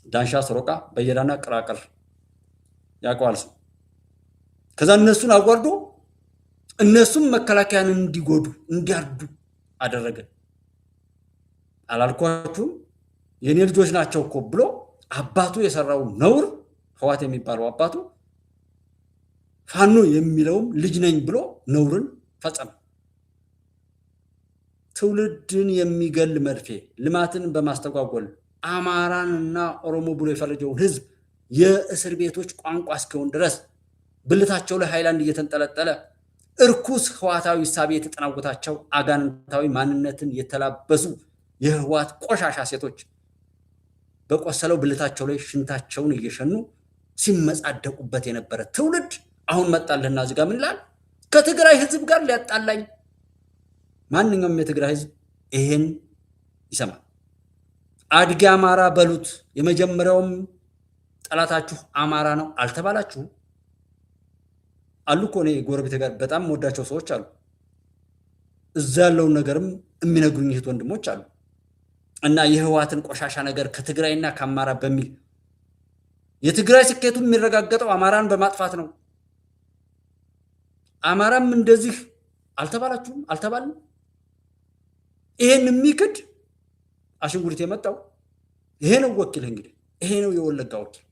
ዳንሻ ስሮቃ በየዳና ቅራቅር ያቋልሱ ከዛ እነሱን አጓርዶ እነሱም መከላከያን እንዲጎዱ እንዲያርዱ አደረገ አላልኳችሁ የኔ ልጆች ናቸው እኮ ብሎ አባቱ የሰራው ነውር ህዋት የሚባለው አባቱ ፋኖ የሚለውም ልጅ ነኝ ብሎ ነውርን ፈጸመ ትውልድን የሚገል መርፌ ልማትን በማስተጓጎል አማራንና ኦሮሞ ብሎ የፈረጀው ህዝብ የእስር ቤቶች ቋንቋ እስከውን ድረስ ብልታቸው ላይ ሃይላንድ እየተንጠለጠለ እርኩስ ህዋታዊ ሳቢ የተጠናወታቸው አጋንንታዊ ማንነትን የተላበሱ የህዋት ቆሻሻ ሴቶች በቆሰለው ብልታቸው ላይ ሽንታቸውን እየሸኑ ሲመጻደቁበት የነበረ ትውልድ አሁን መጣለና ዝጋ ምን ይላል ከትግራይ ህዝብ ጋር ሊያጣላኝ ማንኛውም የትግራይ ህዝብ ይሄን ይሰማል አድጋ አማራ በሉት የመጀመሪያውም ጠላታችሁ አማራ ነው አልተባላችሁ አሉ ኮኔ ጎረቤት ጋር በጣም ወዳቸው ሰዎች አሉ እዛ ያለው ነገርም የሚነግሩኝ እህት ወንድሞች አሉ እና የህዋትን ቆሻሻ ነገር ከትግራይና ከአማራ በሚል የትግራይ ስኬቱ የሚረጋገጠው አማራን በማጥፋት ነው አማራም እንደዚህ አልተባላችሁም አልተባልን ይሄን የሚክድ አሽንጉሪት የመጣው ይሄ ነው ወኪል እንግዲህ ይሄ ነው የወለጋ ወኪል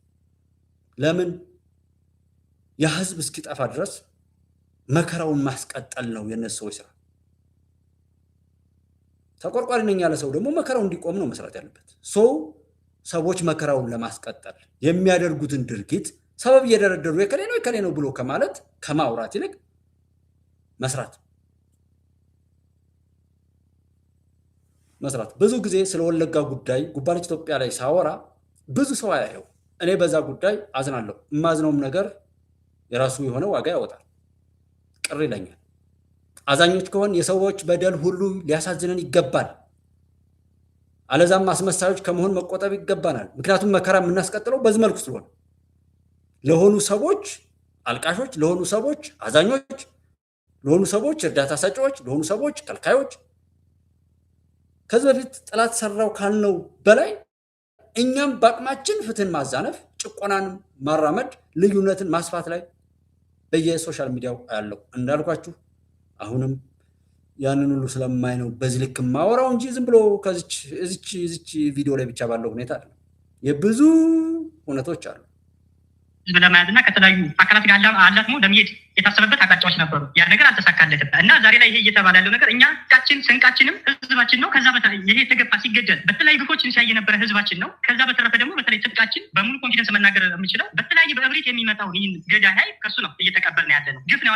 ለምን የህዝብ እስኪጠፋ ድረስ መከራውን ማስቀጠል ነው የነሱ ስራ ተቆርቋሪ ነኝ ያለ ሰው ደግሞ መከራው እንዲቆም ነው መስራት ያለበት ሰዎች መከራውን ለማስቀጠል የሚያደርጉትን ድርጊት ሰበብ እየደረደሩ የከሌ ነው ብሎ ከማለት ከማውራት ይልቅ መስራት ብዙ ጊዜ ስለ ወለጋ ጉዳይ ጉባለች ኢትዮጵያ ላይ ሳወራ ብዙ ሰው ያየው እኔ በዛ ጉዳይ አዝናለሁ ማዝነውም ነገር የራሱ የሆነ ዋጋ ያወጣል ቅር ይለኛል አዛኞች ከሆን የሰዎች በደል ሁሉ ሊያሳዝነን ይገባል አለዛም አስመሳዮች ከመሆን መቆጠብ ይገባናል ምክንያቱም መከራ የምናስቀጥለው በዚህ መልኩ ስለሆነ ለሆኑ ሰዎች አልቃሾች ለሆኑ ሰዎች አዛኞች ለሆኑ ሰዎች እርዳታ ሰጪዎች ለሆኑ ሰዎች ከልካዮች ከዚህ በፊት ጠላት ሰራው ካልነው በላይ እኛም በአቅማችን ፍትህን ማዛነፍ ጭቆናን ማራመድ ልዩነትን ማስፋት ላይ በየሶሻል ሚዲያው ያለው እንዳልኳችሁ አሁንም ያንን ሁሉ ስለማይ ነው በዚህ ልክ ማወራው እንጂ ዝም ብሎ ከዚች ቪዲዮ ላይ ብቻ ባለው ሁኔታ አይደለም የብዙ ሁነቶች አሉ ለማያዝና ከተለያዩ አካላት ጋር አላትሞ ለሚሄድ የታሰበበት አቅጣጫዎች ነበሩ ያ ነገር አልተሳካለትም እና ዛሬ ላይ ይሄ እየተባለ ያለው ነገር እኛ ስንቃችንም ህዝባችን ነው ከዛ ይሄ ተገፋ ሲገደል በተለያዩ ግፎችን ሲያየ ነበረ ህዝባችን ነው ከዛ በተረፈ ደግሞ በተለይ ትጥቃችን በሙሉ ኮንፊደንስ መናገር የምችለው በተለያየ በእብሪት የሚመጣው ይህን ገዳይ ኃይል ከሱ ነው እየተቀበልን ያለ ነው ግፍ ነው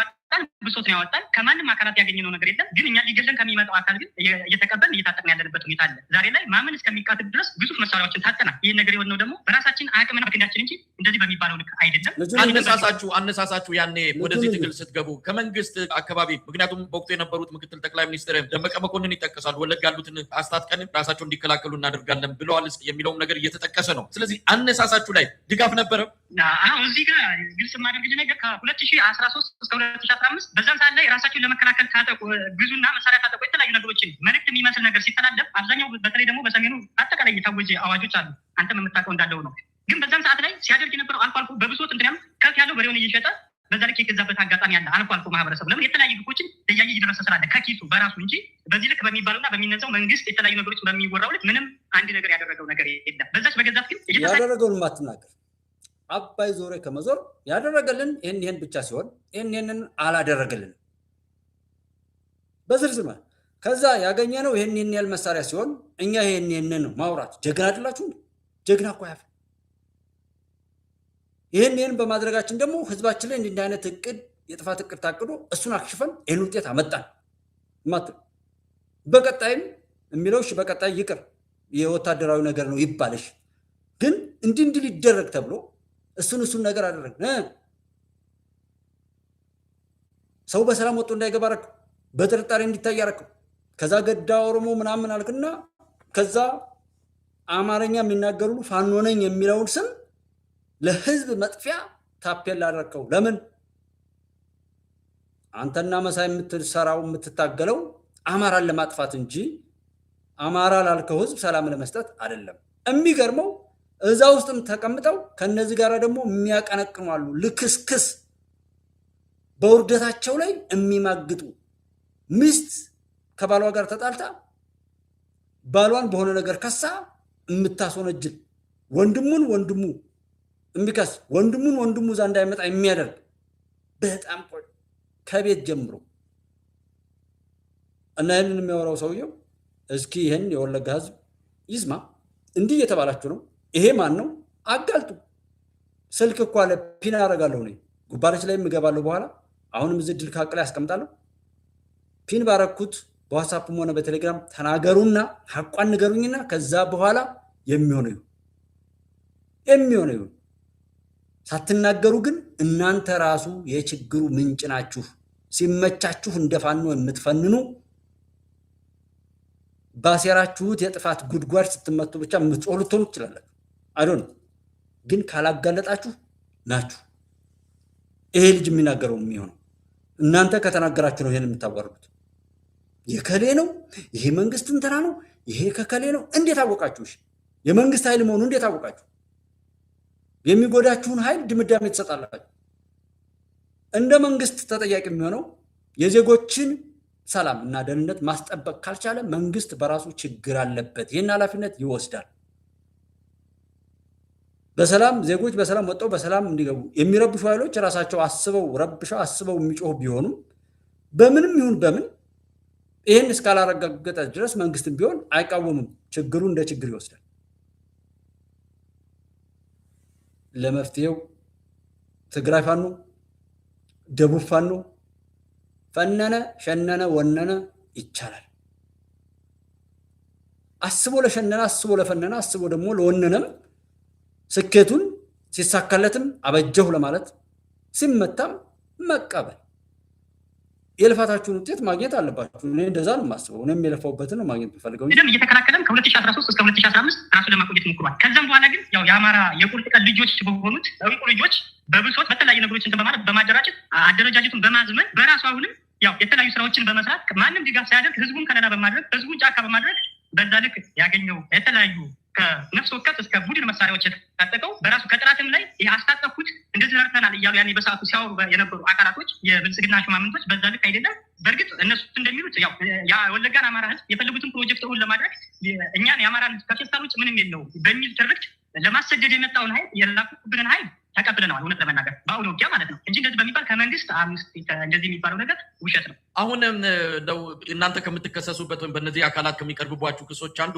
ብሶት ነው ያወጣል ከማንም አካላት ያገኘነው ነገር የለም ግን እኛ ሊገለን ከሚመጣው አካል ግን እየተቀበልን እየታጠቅን ያለንበት ሁኔታ አለ ዛሬ ላይ ማመን እስከሚቃትት ድረስ ግዙፍ መሳሪያዎችን ታጠናል ይሄን ነገር የሆነው ደግሞ በራሳችን አቅምና በክንዳችን እንጂ እንደዚህ በሚባለው ልክ አይደለም አነሳሳችሁ ያኔ ወደዚህ ትግል ስትገቡ ከመንግስት አካባቢ ምክንያቱም በወቅቱ የነበሩት ምክትል ጠቅላይ ሚኒስትር ደመቀ መኮንን ይጠቀሳሉ ወለጋ ያሉትን አስታጥቀን ራሳቸው እንዲከላከሉ እናደርጋለን ብለዋል የሚለውም ነገር እየተጠቀሰ ነው ስለዚህ አነሳሳችሁ ላይ ድጋፍ ነበረ አሁን እዚህ ጋር ግልጽ ማድረግ ነገር ከ2013 እስከ 2015 በዛን ሰዓት ላይ ራሳቸውን ለመከላከል ታጠቁ ግዙና መሳሪያ ታጠቁ የተለያዩ ነገሮችን መልእክት የሚመስል ነገር ሲተላለፍ አብዛኛው በተለይ ደግሞ በሰሜኑ አጠቃላይ የታወጀ አዋጆች አሉ አንተም የምታውቀው እንዳለው ነው ግን በዛን ሰዓት ላይ ሲያደርግ የነበረው አልፎ አልፎ በብሶት እንትንም ከፍ ያለው በሬውን እየሸጠ በዛ ልክ የገዛበት አጋጣሚ አለ አልፎ አልፎ ማህበረሰቡ ለምን የተለያዩ ግፎችን እያየ እየደረሰ ስላለ ከኪሱ በራሱ እንጂ በዚህ ልክ በሚባለውና በሚነዛው መንግስት የተለያዩ ነገሮችን በሚወራው ልክ ምንም አንድ ነገር ያደረገው ነገር የለም በዛች በገዛት ግን ያደረገውን ማትናገር አባይ ዞሬ ከመዞር ያደረገልን ይሄን ብቻ ሲሆን ይሄንን አላደረገልን በዝርዝር ከዛ ያገኘነው ይሄን ያል መሳሪያ ሲሆን እኛ ይሄንን ማውራት ጀግና አይደላችሁ ጀግና እኮ ያፈ ይሄን በማድረጋችን ደግሞ ህዝባችን ላይ እንዲህ አይነት እቅድ የጥፋት እቅድ ታቅዶ እሱን አክሽፈን ይሄን ውጤት አመጣን ማለት በቀጣይም የሚለውሽ በቀጣይ ይቅር የወታደራዊ ነገር ነው ይባልሽ ግን እንዲህ ሊደረግ ተብሎ እሱን ነገር አደረግን ሰው በሰላም ወጥቶ እንዳይገባ አረክ በጥርጣሬ እንዲታይ ያረክ ከዛ ገዳ ኦሮሞ ምናምን አልክና ከዛ አማርኛ የሚናገሩ ፋኖ ነኝ የሚለውን ስም ለህዝብ መጥፊያ ታፔል አደረከው ለምን አንተና መሳይ የምትሰራው የምትታገለው አማራን ለማጥፋት እንጂ አማራ ላልከው ህዝብ ሰላም ለመስጠት አይደለም የሚገርመው እዛ ውስጥም ተቀምጠው ከነዚህ ጋር ደግሞ የሚያቀነቅኑ አሉ። ልክስክስ በውርደታቸው ላይ የሚማግጡ ሚስት ከባሏ ጋር ተጣልታ ባሏን በሆነ ነገር ከሳ የምታስወነጅል ወንድሙ የሚከስ ወንድሙ እዛ እንዳይመጣ የሚያደርግ በጣም ከቤት ጀምሮ እና ይህንን የሚያወራው ሰውየው እስኪ ይህን የወለጋ ህዝብ ይስማ። እንዲህ እየተባላችሁ ነው። ይሄ ማን ነው? አጋልጡ። ስልክ እኮ አለ። ፒን አደርጋለሁ እኔ ጉባለች ላይ የምገባለሁ። በኋላ አሁንም እዚህ ድል ካቅ ላይ ያስቀምጣለሁ። ፒን ባረኩት በዋትስአፕም ሆነ በቴሌግራም ተናገሩና ሐቋን ንገሩኝና ከዛ በኋላ የሚሆነው ይሁን። ሳትናገሩ ግን እናንተ ራሱ የችግሩ ምንጭ ናችሁ። ሲመቻችሁ እንደፋኑ የምትፈንኑ ባሴራችሁት የጥፋት ጉድጓድ ስትመቱ ብቻ የምትጮሁ ልትሆኑ ትችላላችሁ። አይዶን ግን ካላጋለጣችሁ ናችሁ ይሄ ልጅ የሚናገረው የሚሆነው። እናንተ ከተናገራችሁ ነው ይሄን የምታዋርዱት። የከሌ ነው ይሄ መንግስት እንትና ነው ይሄ ከከሌ ነው። እንዴት አወቃችሁ? የመንግስት ኃይል መሆኑ እንዴት አወቃችሁ? የሚጎዳችሁን ኃይል ድምዳሜ ትሰጣላችሁ። እንደ መንግስት ተጠያቂ የሚሆነው የዜጎችን ሰላም እና ደህንነት ማስጠበቅ ካልቻለ መንግስት በራሱ ችግር አለበት። ይህን ኃላፊነት ይወስዳል። በሰላም ዜጎች በሰላም ወጣው በሰላም እንዲገቡ የሚረብሹ ኃይሎች ራሳቸው አስበው የሚጮሁ ቢሆኑ በምንም ይሁን በምን ይህን እስካላረጋገጠ ድረስ መንግስትም ቢሆን አይቃወምም። ችግሩ እንደ ችግር ይወስዳል። ለመፍትሄው ትግራይ ፋኖ፣ ደቡብ ፋኖ ፈነነ፣ ሸነነ፣ ወነነ ይቻላል። አስቦ ለሸነነ፣ አስቦ ለፈነነ፣ አስቦ ደግሞ ለወነነም ስኬቱን ሲሳካለትም አበጀሁ ለማለት ሲመታም መቀበል የልፋታችሁን ውጤት ማግኘት አለባችሁ። እኔ እንደዛ ነው የማስበው። እኔም የለፋውበትን ነው ማግኘት የምፈልገው። ደም እየተከላከለም ከ2013 እስከ 2015 ራሱ ለማቆየት ሞክሯል። ከዛም በኋላ ግን ያው የአማራ የቁርጥ ቀን ልጆች በሆኑት እንቁ ልጆች በብሶት በተለያዩ ነገሮችን በማለት በማደራጀት አደረጃጀቱን በማዝመን በራሱ አሁንም ያው የተለያዩ ስራዎችን በመስራት ማንም ድጋፍ ሳያደርግ ህዝቡን ከለላ በማድረግ ህዝቡን ጫካ በማድረግ በዛ ልክ ያገኘው የተለያዩ ከነፍስ ወከፍ እስከ ቡድን መሳሪያዎች የታጠቀው በራሱ ከጥራትም ላይ አስታጠቁት እንደዚህ ዘርተናል እያሉ ያኔ በሰዓቱ ሲያወሩ የነበሩ አካላቶች የብልጽግና ሹማምንቶች በዛ ልክ አይደለም። በእርግጥ እነሱ እንደሚሉት ያው የወለጋን አማራ ህዝብ የፈለጉትን ፕሮጀክት እውን ለማድረግ እኛን የአማራን ህዝብ ከፌስታል ውጭ ምንም የለው በሚል ትርክት ለማሰደድ የመጣውን ኃይል የላኩብንን ኃይል ተቀብለነዋል። እውነት ለመናገር በአሁኑ ውጊያ ማለት ነው እንጂ እንደዚህ በሚባል ከመንግስት እንደዚህ የሚባለው ነገር ውሸት ነው። አሁን እንደው እናንተ ከምትከሰሱበት ወይም በእነዚህ አካላት ከሚቀርቡባችሁ ክሶች አንዱ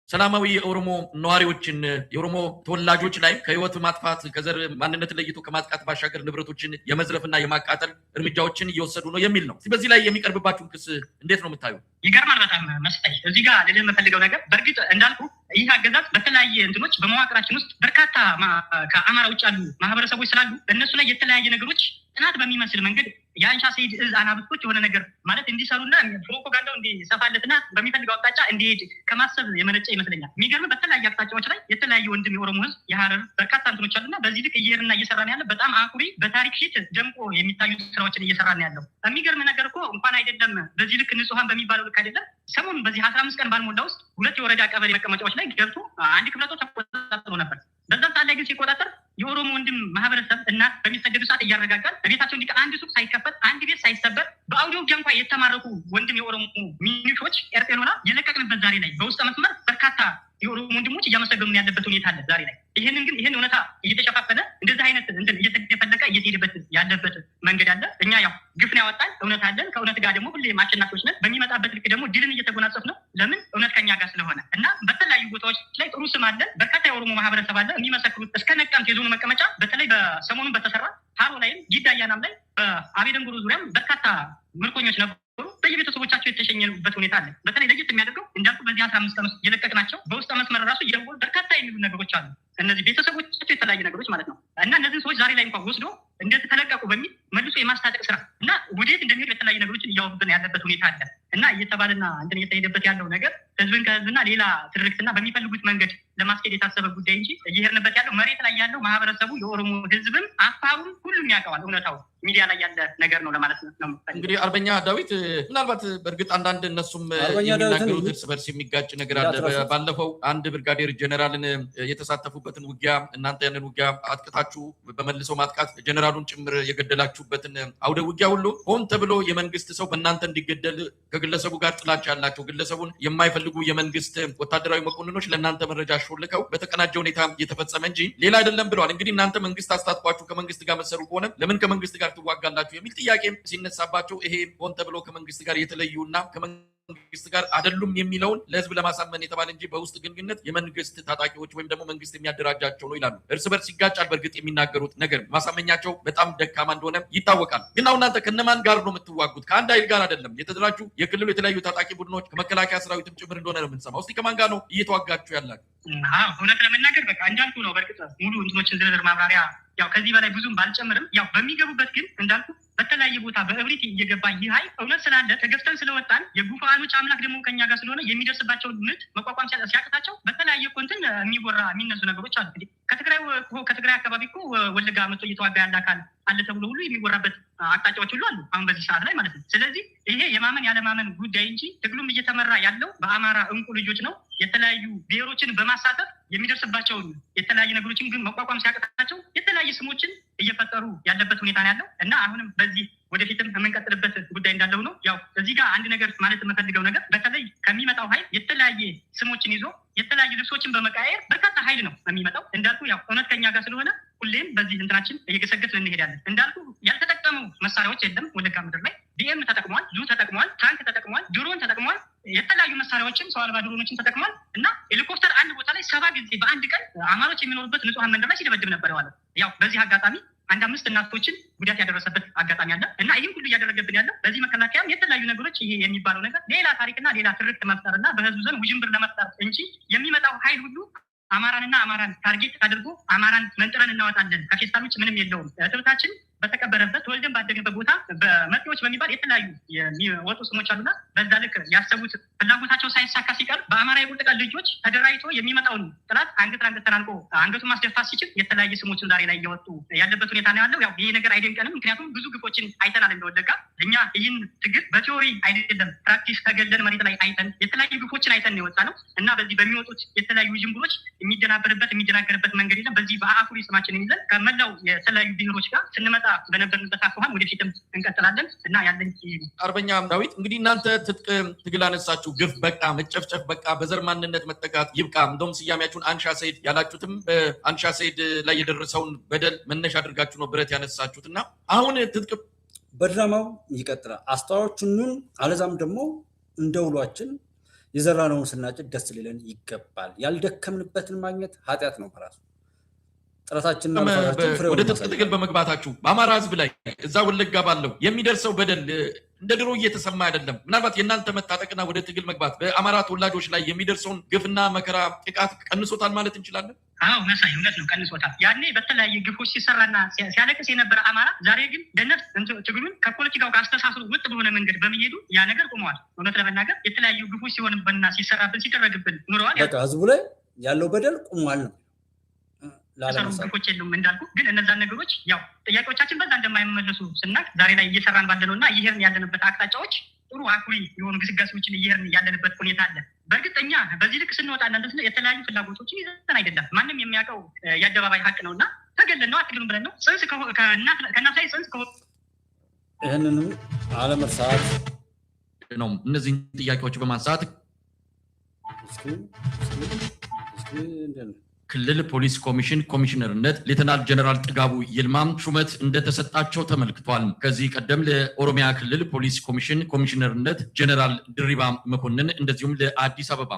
ሰላማዊ የኦሮሞ ነዋሪዎችን የኦሮሞ ተወላጆች ላይ ከህይወት ማጥፋት ከዘር ማንነት ለይቶ ከማጥቃት ባሻገር ንብረቶችን የመዝረፍና የማቃጠል እርምጃዎችን እየወሰዱ ነው የሚል ነው። በዚህ ላይ የሚቀርብባችሁን ክስ እንዴት ነው የምታዩ? ይገርማል በጣም መስጠይ። እዚህ ጋር ልል የምፈልገው ነገር በእርግጥ እንዳልኩ ይህ አገዛዝ በተለያየ እንትኖች በመዋቅራችን ውስጥ በርካታ ከአማራ ውጭ ያሉ ማህበረሰቦች ስላሉ እነሱ ላይ የተለያየ ነገሮች ጥናት በሚመስል መንገድ የአንሻ ሰይድ እዝ አናብስቶች የሆነ ነገር ማለት እንዲሰሩና ፕሮፓጋንዳው እንዲሰፋለትና በሚፈልገው አቅጣጫ እንዲሄድ ከማሰብ የመነጨ ይመስለኛል። የሚገርም በተለያየ አቅጣጫዎች ላይ የተለያየ ወንድም የኦሮሞ ህዝብ የሀረር በርካታ እንትኖች አሉና በዚህ ልክ እየሄድና እየሰራን ያለ በጣም አኩሪ በታሪክ ፊት ደምቆ የሚታዩ ስራዎችን እየሰራን ያለው የሚገርም ነገር እኮ እንኳን አይደለም በዚህ ልክ ንጹሐን በሚባለው ልክ አይደለም። ሰሞኑን በዚህ 15 ቀን ባልሞላ ውስጥ 2 የወረዳ ቀበሌ መቀመጫዎች ላይ ገብቶ አንድ ክፍለ ጦር ተቆጣጥሮ ነበር። በዛ ሰዓት ላይ ግን ሲቆጣጠር የኦሮሞ ወንድም ማህበረሰብ እናት በሚሰደዱ ሰዓት እያረጋጋል ቤታቸው እንዲቀር አንድ ሱቅ ሳይከፈት አንድ ቤት ሳይሰበር በአውደ ውጊያ እንኳን የተማረኩ ወንድም የኦሮሞ ሚኒሾች ኤርጤኖና የለቀቅንበት ዛሬ ላይ በውስጥ መስመር በርካታ የኦሮሞ ወንድሞች እያመሰገኑ ያለበት ሁኔታ አለ ዛሬ ላይ። ይህን እውነታ እየተሸፋፈነ እንደዚህ አይነት እንትን እየተፈለቀ እየተሄደበት ያለበት መንገድ አለ። እኛ ያው ግፍን ያወጣል እውነት አለን። ከእውነት ጋር ደግሞ ሁሌ አሸናፊዎች ነን። በሚመጣበት ልክ ደግሞ ድልን እየተጎናጸፍ ነው። ለምን? እውነት ከኛ ጋር ስለሆነ እና በተለያዩ ቦታዎች ላይ ጥሩ ስም አለን። በርካታ የኦሮሞ ማህበረሰብ አለ የሚመሰክሩት። እስከ ነቀምት የዞኑ መቀመጫ በተለይ በሰሞኑን በተሰራ ሀሮ ላይም ጊዳያናም ላይ በአቤደንጎሮ ዙሪያም በርካታ ምርኮኞች ነበሩ። በየቤተሰቦቻቸው የተሸኘኑበት ሁኔታ አለ። በተለይ ለየት የሚያደርገው እንዳልኩ በዚህ 15 ቀን ውስጥ የለቀቅናቸው በውስጥ መስመር ራሱ እየደወሉ በርካታ የሚሉ ነገሮች አሉ። እነዚህ ቤተሰቦቻቸው የተለያዩ ነገሮች ማለት ነው እና እነዚህን ሰዎች ዛሬ ላይ እንኳን ወስዶ እንደዚህ ተለቀቁ በሚል መልሶ የማስታጠቅ ስራ እና ወዴት እንደሚሄድ የተለያዩ ነገሮችን እያወጡን ያለበት ሁኔታ አለ እና እየተባለና እንትን እየተሄደበት ያለው ነገር ህዝብን ከህዝብና ሌላ ትርክትና በሚፈልጉት መንገድ ለማስኬድ የታሰበ ጉዳይ እንጂ እየሄድንበት ያለው መሬት ላይ ያለው ማህበረሰቡ የኦሮሞ ህዝብም አፋሩም ሁሉም ያውቀዋል። እውነታው ሚዲያ ላይ ያለ ነገር ነው ለማለት ነው። እንግዲህ አርበኛ ዳዊት ምናልባት በእርግጥ አንዳንድ እነሱም የሚናገሩት እርስ በርስ የሚጋጭ ነገር አለ። ባለፈው አንድ ብርጋዴር ጀነራልን የተሳተፉበትን ውጊያ እናንተ ያንን ውጊያ አጥቅታችሁ በመልሰው ማጥቃት ጀነራሉን ጭምር የገደላችሁበትን አውደ ውጊያ ሁሉ ሆን ተብሎ የመንግስት ሰው በእናንተ እንዲገደል ከግለሰቡ ጋር ጥላቻ ያላቸው ግለሰቡን የማይፈልጉ የመንግስት ወታደራዊ መኮንኖች ለእናንተ መረጃ ሾልከው በተቀናጀ ሁኔታ እየተፈጸመ እንጂ ሌላ አይደለም ብለዋል። እንግዲህ እናንተ መንግስት አስታጥቋችሁ ከመንግስት ጋር መሰሩ ከሆነ ለምን ከመንግስት ጋር ትዋጋላችሁ የሚል ጥያቄ ሲነሳባቸው ይሄ ሆን ተብሎ ከመንግስት ጋር የተለዩና ከመንግስት ጋር አይደሉም የሚለውን ለህዝብ ለማሳመን የተባለ እንጂ በውስጥ ግንኙነት የመንግስት ታጣቂዎች ወይም ደግሞ መንግስት የሚያደራጃቸው ነው ይላሉ። እርስ በርስ ይጋጫል። በእርግጥ የሚናገሩት ነገር ማሳመኛቸው በጣም ደካማ እንደሆነ ይታወቃል። ግን አሁን እናንተ ከነማን ጋር ነው የምትዋጉት? ከአንድ ኃይል ጋር አይደለም። የተደራጁ የክልሉ የተለያዩ ታጣቂ ቡድኖች ከመከላከያ ሰራዊትም ጭምር እንደሆነ ነው የምንሰማው። እስቲ ከማን ጋር ነው እየተዋጋችሁ ያላችሁ? እውነት ለመናገር በቃ እንዳልኩ ነው። በእርግጥ ሙሉ እንትኖችን ዝርዝር ማብራሪያ ያው ከዚህ በላይ ብዙም ባልጨምርም ያው በሚገቡበት ግን እንዳልኩ በተለያየ ቦታ በእብሪት እየገባ ይህ ኃይል እውነት ስላለ ተገፍተን ስለወጣን የጉፋኖች አምላክ ደግሞ ከኛ ጋር ስለሆነ የሚደርስባቸውን ምት መቋቋም ሲያቅታቸው በተለያየ ኮንትን የሚነሱ ነገሮች አሉ። እንግዲህ ከትግራይ አካባቢ እኮ ወለጋ መጥቶ እየተዋጋ ያለ አካል አለ ተብሎ ሁሉ የሚወራበት አቅጣጫዎች ሁሉ አሉ አሁን በዚህ ሰዓት ላይ ማለት ነው። ስለዚህ ይሄ የማመን ያለማመን ጉዳይ እንጂ ትግሉም እየተመራ ያለው በአማራ እንቁ ልጆች ነው። የተለያዩ ብሔሮችን በማሳተፍ የሚደርስባቸውን የተለያዩ ነገሮችን ግን መቋቋም ሲያቅታቸው የተለያዩ ስሞችን እየፈጠሩ ያለበት ሁኔታ ነው ያለው እና አሁንም በዚህ ወደፊትም የምንቀጥልበት ጉዳይ እንዳለው ነው። ያው እዚህ ጋር አንድ ነገር ማለት የምፈልገው ነገር በተለይ ከሚመጣው ኃይል የተለያየ ስሞችን ይዞ የተለያዩ ልብሶችን በመቀያየር በርካታ ኃይል ነው የሚመጣው። እንዳልኩ ያው እውነት ከኛ ጋር ስለሆነ ሁሌም በዚህ እንትናችን እየገሰገስን እንሄዳለን። እንዳልኩ ያልተጠቀመው መሳሪያዎች የለም። ወለጋ ምድር ላይ ቢኤም ተጠቅሟል፣ ዙ ተጠቅሟል፣ ታንክ ተጠቅሟል፣ ድሮን ተጠቅሟል፣ የተለያዩ መሳሪያዎችን ሰው አልባ ድሮኖችን ተጠቅሟል እና ሄሊኮፕተር አንድ ቦታ ላይ 7 ጊዜ በአንድ ቀን አማሮች የሚኖሩበት ንጹሐን መንደር ላይ ሲደበድብ ነበር ማለት። ያው በዚህ አጋጣሚ 5 እናቶችን ጉዳት ያደረሰበት አጋጣሚ አለ እና ይህም ሁሉ እያደረገብን ያለው በዚህ መከላከያም የተለያዩ ነገሮች ይሄ የሚባለው ነገር ሌላ ታሪክና ሌላ ትርክት መፍጠር እና በህዝቡ ዘንድ ውዥንብር ለመፍጠር እንጂ የሚመጣው ኃይል ሁሉ አማራንና አማራን ታርጌት አድርጎ አማራን መንጥረን እናወጣለን ከፌስታል ውጭ ምንም የለውም። ትምህርታችን በተቀበረበት ተወልደን ባደግንበት ቦታ በመጤዎች በሚባል የተለያዩ የሚወጡ ስሞች አሉና በዛ ልክ ያሰቡት ፍላጎታቸው ሳይሳካ ሲቀር በአማራ የቁርጥ ቀን ልጆች ተደራጅቶ የሚመጣውን ጥላት አንገት ተናንቆ አንገቱን ማስደፋት ሲችል የተለያየ ስሞችን ዛሬ ላይ እየወጡ ያለበት ሁኔታ ነው ያለው። ያው ይሄ ነገር አይደንቀንም፣ ምክንያቱም ብዙ ግፎችን አይተናል እንደወለጋ። እኛ ይህን ትግል በቲዎሪ አይደለም ፕራክቲስ ተገለን መሬት ላይ አይተን የተለያዩ ግፎችን አይተን የወጣ ነው እና በዚህ በሚወጡት የተለያዩ ጅምብሮች የሚደናገርበት መንገድ የለም። በዚህ በአኩሪ ስማችን ይዘን ከመላው የተለያዩ ብሔሮች ጋር ስንመጣ በነበርንበት አኳኋን ወደፊትም እንቀጥላለን እና ያለን አርበኛ ዳዊት እንግዲህ እናንተ ትጥቅ ትግል አነሳችሁ፣ ግፍ በቃ፣ መጨፍጨፍ በቃ፣ በዘር ማንነት መጠቃት ይብቃ። እንደውም ስያሜያችሁን አንሻ ሰይድ ያላችሁትም በአንሻ ሰይድ ላይ የደረሰውን በደል መነሻ አድርጋችሁ ነው ብረት ያነሳችሁት እና አሁን ትጥቅ በድራማው ይቀጥላል። አስተዋዮቹን አለዛም ደግሞ እንደውሏችን የዘራነውን ስናጭድ ደስ ሊለን ይገባል። ያልደከምንበትን ማግኘት ኃጢአት ነው በራሱ። ጥረታችንና ወደ ትጥቅ ትግል በመግባታችሁ በአማራ ህዝብ ላይ እዛ ወለጋ ባለው የሚደርሰው በደል እንደ ድሮ እየተሰማ አይደለም። ምናልባት የእናንተ መታጠቅና ወደ ትግል መግባት በአማራ ተወላጆች ላይ የሚደርሰውን ግፍና መከራ ጥቃት ቀንሶታል ማለት እንችላለን? አዎ መሳይ እውነት ነው፣ ቀንሶታል። ያኔ በተለያየ ግፎች ሲሰራና ሲያለቅስ የነበረ አማራ ዛሬ ግን ደነት ትግሉን ከፖለቲካው ጋር አስተሳስሮ ውጥ በሆነ መንገድ በመሄዱ ያ ነገር ቆመዋል። እውነት ለመናገር የተለያዩ ግፎች ሲሆንብንና ሲሰራብን ሲደረግብን ኑረዋል። በቃ ህዝቡ ላይ ያለው በደል ቆሟል ነው ግፎች የሉም እንዳልኩ። ግን እነዛን ነገሮች ያው ጥያቄዎቻችን በዛ እንደማይመለሱ ስናቅ ዛሬ ላይ እየሰራን ባለነው እና እየሄድን ያለንበት አቅጣጫዎች ጥሩ አኩሪ የሆኑ ግስጋሴዎችን እየሄድን ያለንበት ሁኔታ አለ። በእርግጥ እኛ በዚህ ልክ ስንወጣ እናንተ የተለያዩ ፍላጎቶችን ይዘን አይደለም፣ ማንም የሚያውቀው የአደባባይ ሀቅ ነው እና ተገለን ነው አትግሉም ብለን ነው ጽንስ ከእናት ላይ ጽንስ ይህንንም አለመርሳት ነው። እነዚህን ጥያቄዎች በማንሳት ክልል ፖሊስ ኮሚሽን ኮሚሽነርነት ሌተናል ጀነራል ጥጋቡ ይልማም ሹመት እንደተሰጣቸው ተመልክቷል። ከዚህ ቀደም ለኦሮሚያ ክልል ፖሊስ ኮሚሽን ኮሚሽነርነት ጀነራል ድሪባ መኮንን እንደዚሁም ለአዲስ አበባ